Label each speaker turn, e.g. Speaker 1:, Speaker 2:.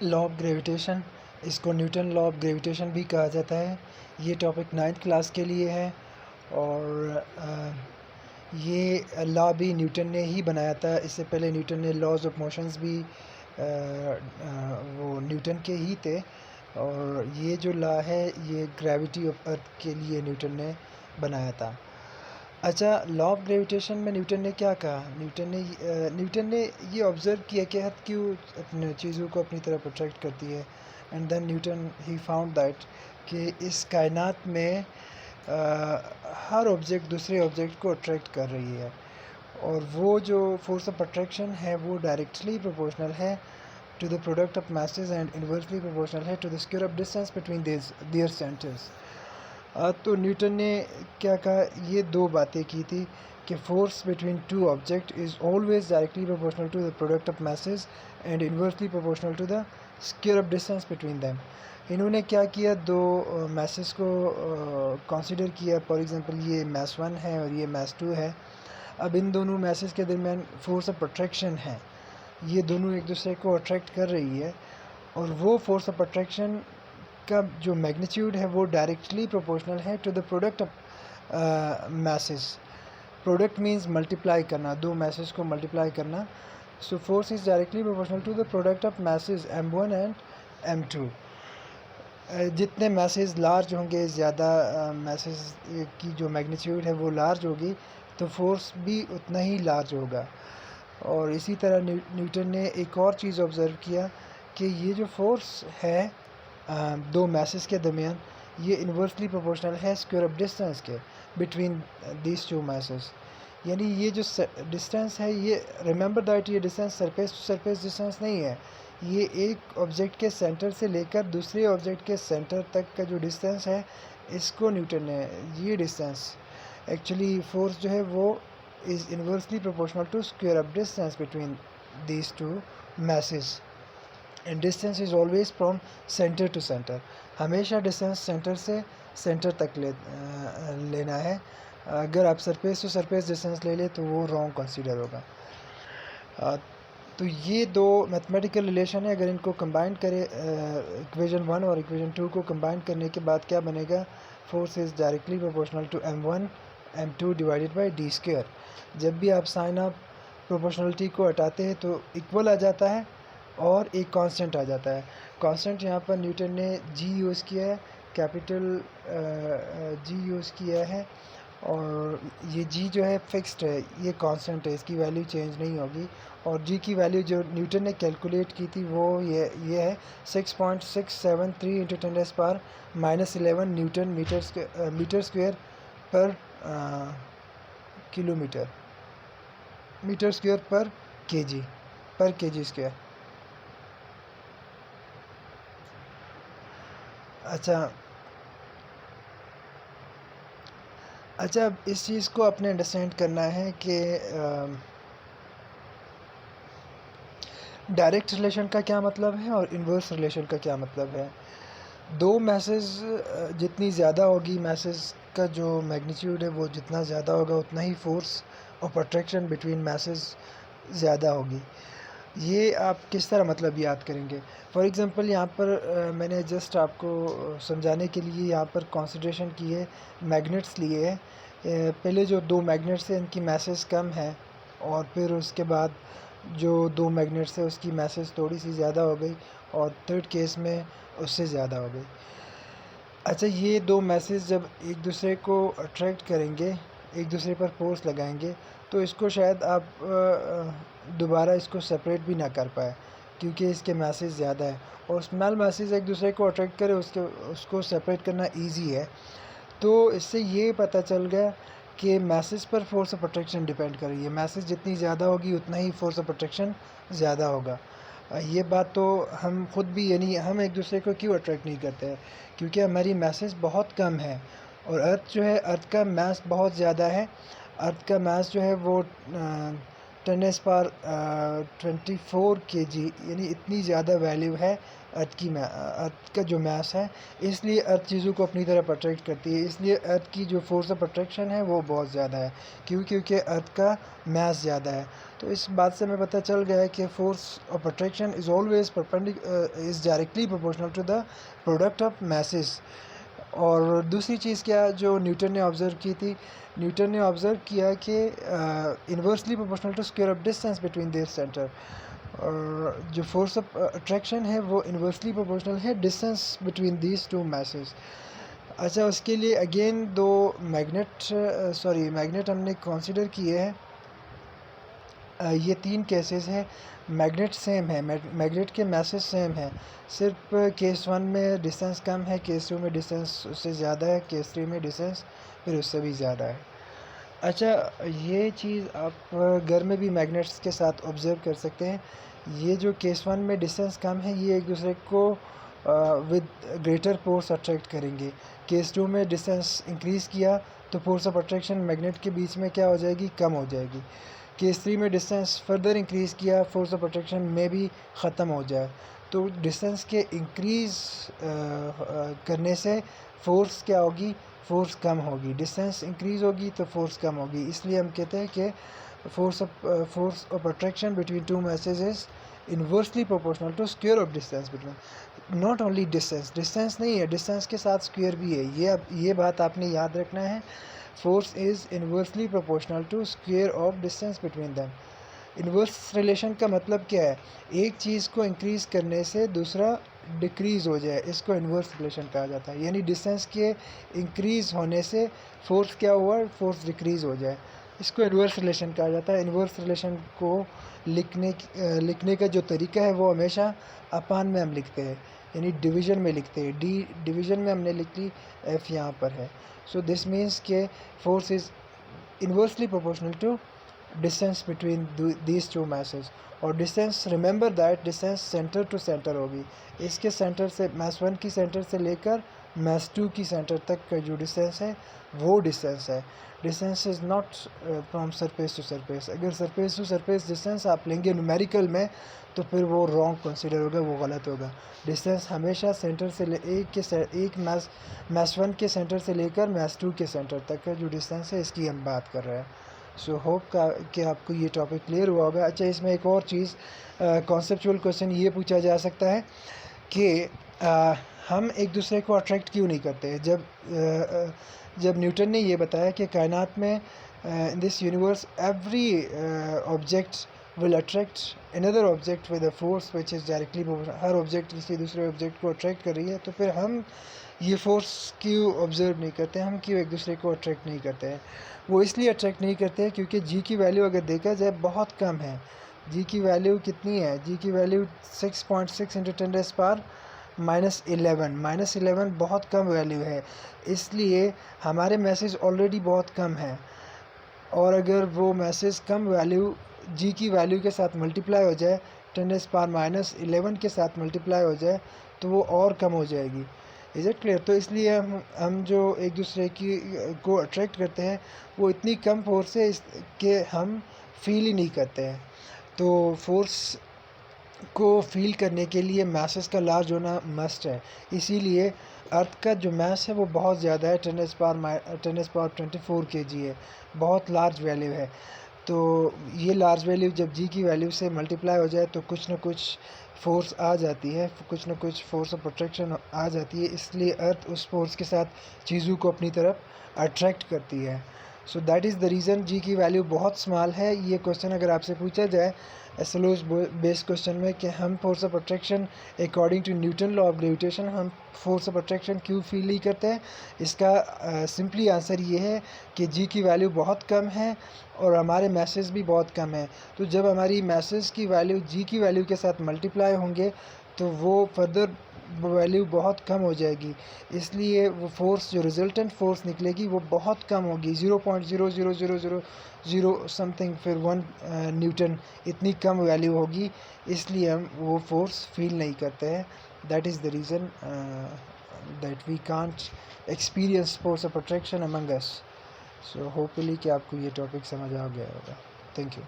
Speaker 1: Law of gravitation, इसको Newton law of gravitation भी कहा जाता है। ये टॉपिक 9th क्लास के लिए है और ये लॉ भी न्यूटन ने ही बनाया था। इससे पहले न्यूटन ने लॉज ऑफ मोशंस भी वो न्यूटन के ही थे। और ये जो लॉ है ये ग्रेविटी ऑफ अर्थ के लिए न्यूटन ने बनाया था। अच्छा, लॉ ऑफ ग्रेविटेशन में न्यूटन ने क्या कहा? न्यूटन ने ये ऑब्ज़र्व किया कि अर्थ क्यों अपने चीज़ों को अपनी तरफ अट्रैक्ट करती है। एंड देन न्यूटन ही फाउंड दैट कि इस कायनात में हर ऑब्जेक्ट दूसरे ऑब्जेक्ट को अट्रैक्ट कर रही है और वो जो फोर्स ऑफ अट्रैक्शन है वो डायरेक्टली प्रोपोर्शनल है to the product of masses and inversely proportional है to the square of distance between their centres. तो न्यूटन ने क्या कहा? ये दो बातें की थी कि force between two object is always directly proportional to the product of masses and inversely proportional to the square of distance between them. इन्होंने क्या किया, दो मैसेज को कंसीडर किया। फॉर एग्जांपल ये मैस 1 है और ये मैस 2 है। अब इन दोनों मैसेज के दरमियान फोर्स ऑफ अट्रैक्शन है, ये दोनों एक दूसरे को अट्रैक्ट कर रही है और वो फोर्स ऑफ अट्रैक्शन का जो मैग्नीट्यूड है वो डायरेक्टली प्रोपोर्शनल है to the product of masses. Product means multiply करना, दो मैसेज को मल्टीप्लाई करना। So force is directly proportional to the product of masses m1 and m2। जितने मैसेज लार्ज होंगे, ज़्यादा मैसेज की जो मैग्नीट्यूड है वो लार्ज होगी, तो फोर्स भी उतना ही लार्ज होगा। और इसी तरह न्यूटन ने एक और चीज़ ऑब्ज़र्व किया कि ये जो फोर्स है दो मैसेज के दरमियान, ये इन्वर्सली प्रोपोर्शनल है स्क्वायर ऑफ डिस्टेंस के बिटवीन दीज टू मैसेज। यानी ये जो डिस्टेंस है, ये रिमेंबर दैट ये distance surface to surface distance नहीं है, ये एक ऑब्जेक्ट के सेंटर से लेकर दूसरे ऑब्जेक्ट के सेंटर तक का जो डिस्टेंस है, इसको न्यूटन ने ये डिस्टेंस एक्चुअली फोर्स जो है वो is inversely proportional to square of distance between these two masses and distance is always from centre to centre. हमेशा डिस्टेंस सेंटर से सेंटर तक लेना है। अगर आप सरफेस टू सरफेस डिस्टेंस ले लें तो वो रॉन्ग कंसीडर होगा। तो ये दो मैथमेटिकल रिलेशन है, अगर इनको कंबाइन करें इक्वेशन 1 और इक्वेशन 2 को कंबाइन करने के बाद क्या बनेगा? Force is directly proportional to m1 m2 divided by d square. जब भी आप साइन ऑफ प्रोपोर्शनलिटी को हटाते हैं तो इक्वल आ जाता है और एक कांस्टेंट आ जाता है। कांस्टेंट यहाँ पर न्यूटन ने g यूज़ किया है, कैपिटल G यूज़ किया है और ये g जो है फिक्स्ड है, ये कांस्टेंट है, इसकी वैल्यू चेंज नहीं होगी। और g की वैल्यू जो न्यूटन ने कैलकुलेट की थी वो ये है 6.673 इंटू 10⁻⁻11 न्यूटन मीटर स्क्वायर पर किलोमीटर, मीटर स्क्वायर पर केजी स्क्वायर। अच्छा, अब इस चीज़ को आपने अंडरस्टैंड करना है कि डायरेक्ट रिलेशन का क्या मतलब है और इन्वर्स रिलेशन का क्या मतलब है। दो मैसेज जितनी ज़्यादा होगी, मैसेज का जो मैग्नीट्यूड है वो जितना ज़्यादा होगा, उतना ही force of attraction between masses ज़्यादा होगी। ये आप किस तरह मतलब याद करेंगे? फॉर एग्ज़ाम्पल यहाँ पर मैंने जस्ट आपको समझाने के लिए यहाँ पर कंसिडरेशन की है, मैग्नेट्स लिए है। पहले जो दो मैग्नेट्स हैं इनकी मैसेज कम है और फिर उसके बाद जो दो मैग्नेट्स है उसकी मैसेज थोड़ी सी ज़्यादा हो गई और थर्ड केस में उससे ज़्यादा हो गई। अच्छा, ये दो मैसेज जब एक दूसरे को अट्रैक्ट करेंगे, एक दूसरे पर फोर्स लगाएंगे, तो इसको शायद आप दोबारा इसको सेपरेट भी ना कर पाए क्योंकि इसके मैसेज ज़्यादा है और स्मॉल मैसेज एक दूसरे को अट्रैक्ट करे उसको सेपरेट करना इजी है। तो इससे ये पता चल गया कि मैसेज पर फोर्स ऑफ अट्रैक्शन डिपेंड कर रही है। मैसेज जितनी ज़्यादा होगी उतना ही फोर्स ऑफ अट्रैक्शन ज़्यादा होगा। ये बात तो हम खुद भी, यानी हम एक दूसरे को क्यों अट्रैक्ट नहीं करते हैं? क्योंकि हमारी मैसेज बहुत कम है और अर्थ जो है, अर्थ का मास बहुत ज़्यादा है। अर्थ का मास जो है वो 10 पावर 24 kg, यानी इतनी ज़्यादा वैल्यू है अर्थ का जो मास है, इसलिए अर्थ चीज़ों को अपनी तरफ अट्रैक्ट करती है। इसलिए अर्थ की जो फोर्स ऑफ अट्रैक्शन है वो बहुत ज़्यादा है, क्योंकि अर्थ का मास ज़्यादा है। तो इस बात से हमें पता चल गया है कि force of attraction is always is directly proportional to the product of masses. और दूसरी चीज़ क्या जो न्यूटन ने ऑब्ज़र्व की थी, न्यूटन ने ऑब्ज़र्व किया कि inversely proportional to square of distance between their centre. और जो फोर्स ऑफ अट्रैक्शन है वो इन्वर्सली प्रोपोर्शनल है distance between these two masses. अच्छा, उसके लिए अगेन दो मैग्नेट हमने कंसीडर किए हैं। ये 3 केसेस हैं। मैग्नेट सेम है, मैग्नेट के मैसेज सेम है, सिर्फ केस 1 में डिस्टेंस कम है, केस 2 में डिस्टेंस उससे ज़्यादा है, केस 3 में डिस्टेंस फिर उससे भी ज़्यादा है। अच्छा, ये चीज़ आप घर में भी मैग्नेट्स के साथ ऑब्ज़र्व कर सकते हैं। ये जो केस 1 में डिस्टेंस कम है, ये एक दूसरे को विद ग्रेटर फोर्स अट्रैक्ट करेंगे। केस 2 में डिस्टेंस इंक्रीज़ किया तो फोर्स ऑफ अट्रैक्शन मैग्नेट के बीच में क्या हो जाएगी, कम हो जाएगी। केस 3 में डिस्टेंस फर्दर इंक्रीज़ किया, फोर्स ऑफ अट्रैक्शन में भी ख़त्म हो जाए। तो डिस्टेंस के इंक्रीज़ करने से फोर्स क्या होगी, फोर्स कम होगी। डिस्टेंस इंक्रीज़ होगी तो फोर्स कम होगी। इसलिए हम कहते हैं कि force of attraction between two masses is inversely proportional to square of distance between. Not only distance नहीं है, डिस्टेंस के साथ स्क्वायर भी है। ये बात आपने याद रखना है। Force is inversely proportional to square of distance between them. Inverse relation का मतलब क्या है, एक चीज़ को इंक्रीज़ करने से दूसरा डिक्रीज़ हो जाए, इसको इन्वर्स रिलेशन कहा जाता है। यानी डिस्टेंस के इंक्रीज़ होने से फोर्स क्या हुआ, फोर्स डिक्रीज़ हो जाए, इसको इन्वर्स रिलेशन कहा जाता है। इन्वर्स रिलेशन को लिखने का जो तरीका है वो हमेशा अपान में हम लिखते हैं, यानी डिवीज़न में लिखते हैं। डिवीज़न में हमने लिख ली, एफ यहाँ पर है। सो दिस मीन्स के force is inversely proportional to distance between these two masses. और distance, remember that distance centre to centre होगी। इसके सेंटर से मैस 1 की सेंटर से लेकर मैस 2 की सेंटर तक का जो डिस्टेंस है वो डिस्टेंस है। Distance is not from surface to surface. अगर सरफेस टू सरफेस डिस्टेंस आप लेंगे न्यूमेरिकल में तो फिर वो रॉन्ग कंसीडर होगा, वो गलत होगा। डिस्टेंस हमेशा सेंटर से एक मैस 1 के सेंटर से लेकर मैस 2 के सेंटर तक का जो डिस्टेंस है इसकी हम बात कर रहे हैं। सो होप कि आपको ये टॉपिक क्लियर हुआ होगा। अच्छा, इसमें एक और चीज़, कॉन्सेप्चुअल क्वेश्चन ये पूछा जा सकता है कि हम एक दूसरे को अट्रैक्ट क्यों नहीं करते। जब न्यूटन ने ये बताया कि कायनात में in this universe every object will attract another object with a force which is directly, her object किसी दूसरे ऑब्जेक्ट को अट्रैक्ट कर रही है, तो फिर हम ये फोर्स क्यों ऑब्ज़र्व नहीं करते, हम क्यों एक दूसरे को अट्रैक्ट नहीं करते हैं। वो इसलिए अट्रैक्ट नहीं करते हैं क्योंकि जी की वैल्यू अगर देखा जाए बहुत कम है। जी की वैल्यू कितनी है, जी की वैल्यू 6.6 इंटू 10 पावर -11 बहुत कम वैल्यू है। इसलिए हमारे मैसेज ऑलरेडी बहुत कम है, और अगर वो मैसेज कम वैल्यू जी की वैल्यू के साथ मल्टीप्लाई हो जाए, 10 पावर -11 के साथ मल्टीप्लाई हो जाए तो वो और कम हो जाएगी। Is it clear. तो इसलिए हम जो एक दूसरे की को अट्रैक्ट करते हैं वो इतनी कम फोर्स है कि हम फील ही नहीं करते हैं। तो फोर्स को फील करने के लिए मासेस का लार्ज होना मस्ट है। इसीलिए अर्थ का जो मास है वो बहुत ज़्यादा है, 10 पावर 24 kg है, बहुत लार्ज वैल्यू है। तो ये लार्ज वैल्यू जब जी की वैल्यू से मल्टीप्लाई हो जाए तो कुछ ना कुछ फोर्स आ जाती है, कुछ ना कुछ फोर्स ऑफ अट्रैक्शन आ जाती है। इसलिए अर्थ उस फोर्स के साथ चीज़ों को अपनी तरफ अट्रैक्ट करती है। So that is the reason G की वैल्यू बहुत स्मॉल है। ये क्वेश्चन अगर आपसे पूछा जाए एसएलओ बेस्ड क्वेश्चन में कि हम force of attraction according to Newton law of gravitation हम फोर्स ऑफ अट्रैक्शन क्यों फील नहीं करते हैं, इसका सिंपली आंसर ये है कि जी की वैल्यू बहुत कम है और हमारे मैसेज भी बहुत कम है। तो जब हमारी मैसेज की वैल्यू जी की वैल्यू के साथ मल्टीप्लाई होंगे तो वो फर्दर वैल्यू बहुत कम हो जाएगी। इसलिए वो फोर्स जो रिजल्टेंट फोर्स निकलेगी वो बहुत कम होगी, 0.00000 समथिंग, फिर 1 न्यूटन, इतनी कम वैल्यू होगी। इसलिए हम वो फोर्स फील नहीं करते हैं। That is the reason that we can't experience force of attraction among us. So hopefully कि आपको ये टॉपिक समझ आ गया होगा। Thank you.